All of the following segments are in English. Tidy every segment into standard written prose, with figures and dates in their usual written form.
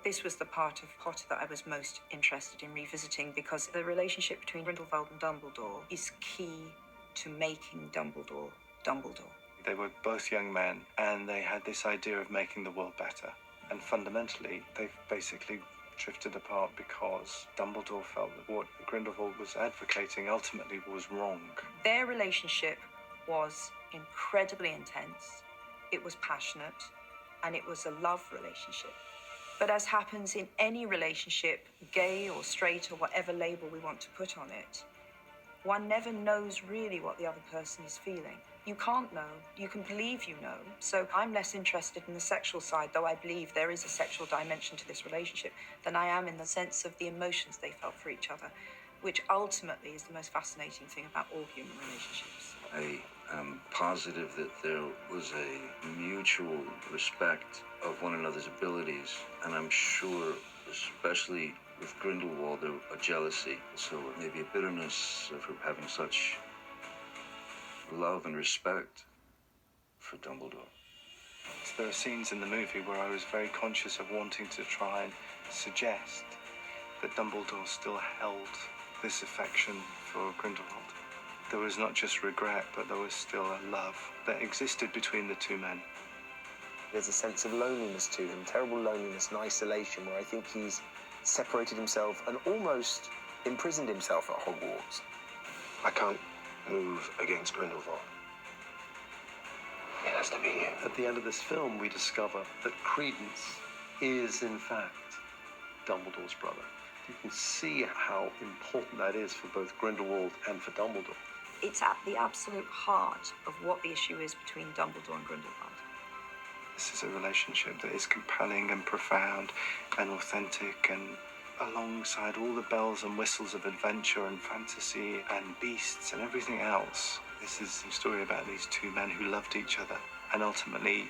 This was the part of Potter that I was most interested in revisiting, because the relationship between Grindelwald and Dumbledore is key to making Dumbledore Dumbledore. They were both young men, and they had this idea of making the world better. And fundamentally, they've basically drifted apart because Dumbledore felt that what Grindelwald was advocating ultimately was wrong. Their relationship was incredibly intense, it was passionate, and it was a love relationship. But as happens in any relationship, gay or straight or whatever label we want to put on it, one never knows really what the other person is feeling. You can't know. You can believe you know. So I'm less interested in the sexual side, though I believe there is a sexual dimension to this relationship, than I am in the sense of the emotions they felt for each other, which ultimately is the most fascinating thing about all human relationships. I am positive that there was a mutual respect of one another's abilities, and I'm sure, especially with Grindelwald, a jealousy, so maybe a bitterness for having such love and respect for Dumbledore. So there are scenes in the movie where I was very conscious of wanting to try and suggest that Dumbledore still held this affection for Grindelwald. There was not just regret, but there was still a love that existed between the two men. There's a sense of loneliness to him, terrible loneliness and isolation, where I think he's separated himself and almost imprisoned himself at Hogwarts. I can't move against Grindelwald. It has to be you. At the end of this film, we discover that Credence is, in fact, Dumbledore's brother. You can see how important that is for both Grindelwald and for Dumbledore. It's at the absolute heart of what the issue is between Dumbledore and Grindelwald. This is a relationship that is compelling and profound and authentic, and alongside all the bells and whistles of adventure and fantasy and beasts and everything else, this is a story about these two men who loved each other and ultimately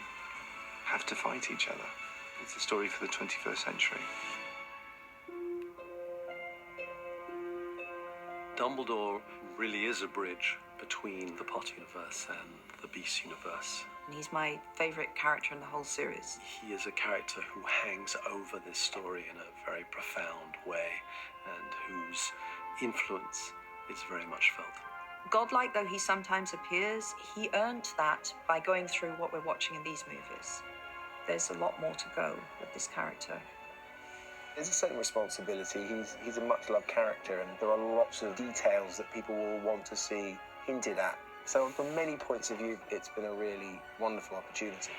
have to fight each other. It's a story for the 21st century. Dumbledore really is a bridge between the Potter universe and the Beast universe. And he's my favourite character in the whole series. He is a character who hangs over this story in a very profound way, and whose influence is very much felt. Godlike though he sometimes appears, he earned that by going through what we're watching in these movies. There's a lot more to go with this character. There's a certain responsibility. He's a much-loved character, and there are lots of details that people will want to see hinted at. So from many points of view, it's been a really wonderful opportunity.